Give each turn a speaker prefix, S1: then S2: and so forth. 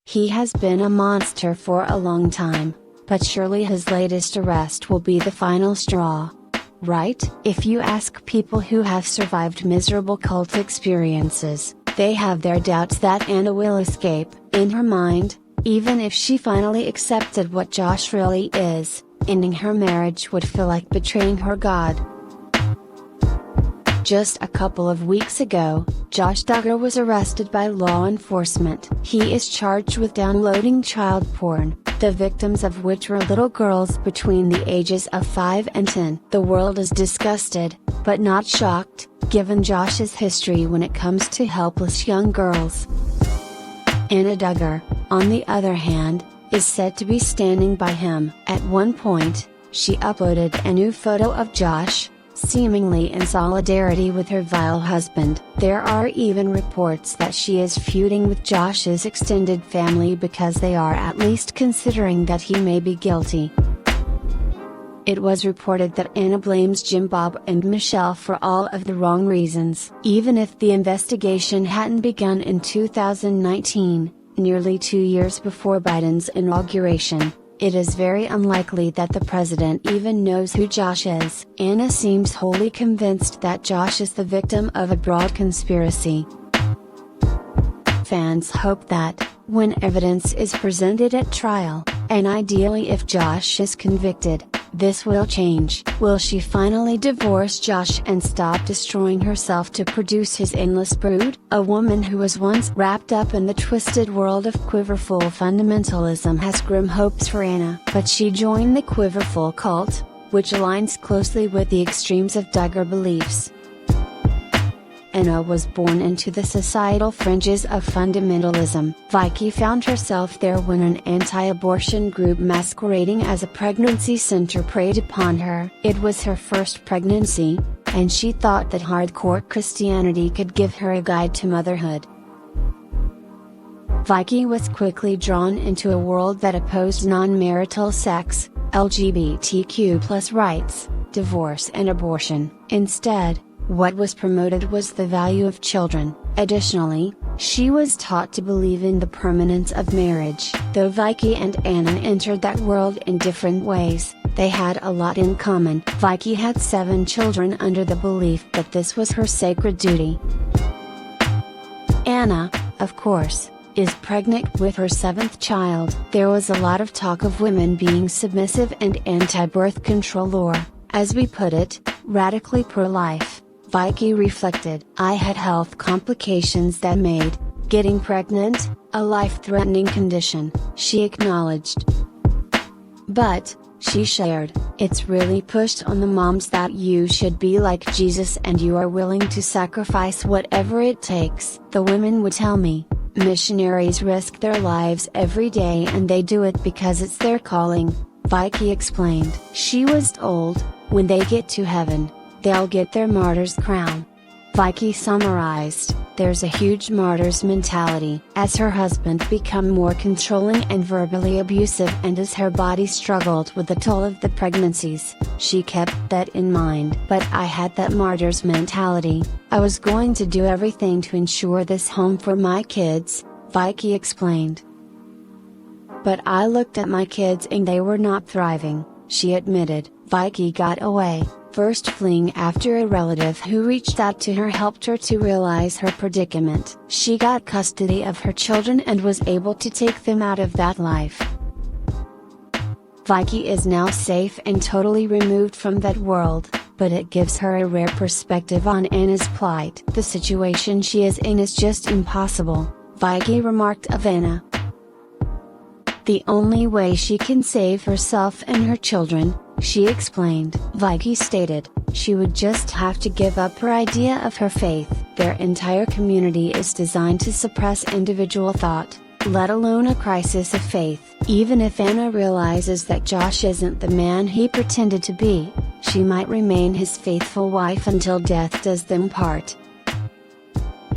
S1: He has been a monster for a long time, but surely his latest arrest will be the final straw. Right? If you ask people who have survived miserable cult experiences, they have their doubts that Anna will escape. In her mind, even if she finally accepted what Josh really is, ending her marriage would feel like betraying her God. Just a couple of weeks ago, Josh Duggar was arrested by law enforcement. He is charged with downloading child porn, the victims of which were little girls between the ages of 5 and 10. The world is disgusted, but not shocked, given Josh's history when it comes to helpless young girls. Anna Duggar, on the other hand, is said to be standing by him. At one point, she uploaded a new photo of Josh, seemingly in solidarity with her vile husband. There are even reports that she is feuding with Josh's extended family because they are at least considering that he may be guilty. It was reported that Anna blames Jim Bob and Michelle for all of the wrong reasons. Even if the investigation hadn't begun in 2019, nearly 2 years before Biden's inauguration, it is very unlikely that the president even knows who Josh is. Anna seems wholly convinced that Josh is the victim of a broad conspiracy. Fans hope that, when evidence is presented at trial, and ideally if Josh is convicted, this will change. Will she finally divorce Josh and stop destroying herself to produce his endless brood? A woman who was once wrapped up in the twisted world of quiverful fundamentalism has grim hopes for Anna. But she joined the quiverful cult, which aligns closely with the extremes of Duggar beliefs. Anna was born into the societal fringes of fundamentalism. Vicky found herself there when an anti-abortion group masquerading as a pregnancy center preyed upon her. It was her first pregnancy, and she thought that hardcore Christianity could give her a guide to motherhood. Vicky was quickly drawn into a world that opposed non-marital sex, LGBTQ+ rights, divorce and abortion. Instead, what was promoted was the value of children. Additionally, she was taught to believe in the permanence of marriage. Though Vicky and Anna entered that world in different ways, they had a lot in common. Vicky had 7 children under the belief that this was her sacred duty. Anna, of course, is pregnant with her 7th child. There was a lot of talk of women being submissive and anti-birth control or, as we put it, radically pro-life. Vicky reflected, "I had health complications that made getting pregnant a life-threatening condition," she acknowledged. But, she shared, "It's really pushed on the moms that you should be like Jesus and you are willing to sacrifice whatever it takes." The women would tell me, "Missionaries risk their lives every day and they do it because it's their calling," Vicky explained. She was told, "When they get to heaven, they'll get their martyr's crown." Vicky summarized, "There's a huge martyr's mentality." As her husband became more controlling and verbally abusive and as her body struggled with the toll of the pregnancies, she kept that in mind. "But I had that martyr's mentality. I was going to do everything to ensure this home for my kids," Vicky explained. "But I looked at my kids and they were not thriving," she admitted. Vicky got away, first fleeing after a relative who reached out to her helped her to realize her predicament. She got custody of her children and was able to take them out of that life. Vicky is now safe and totally removed from that world, but it gives her a rare perspective on Anna's plight. "The situation she is in is just impossible," Vicky remarked of Anna. "The only way she can save herself and her children," she explained. Vicky stated, "She would just have to give up her idea of her faith." Their entire community is designed to suppress individual thought, let alone a crisis of faith. Even if Anna realizes that Josh isn't the man he pretended to be, she might remain his faithful wife until death does them part.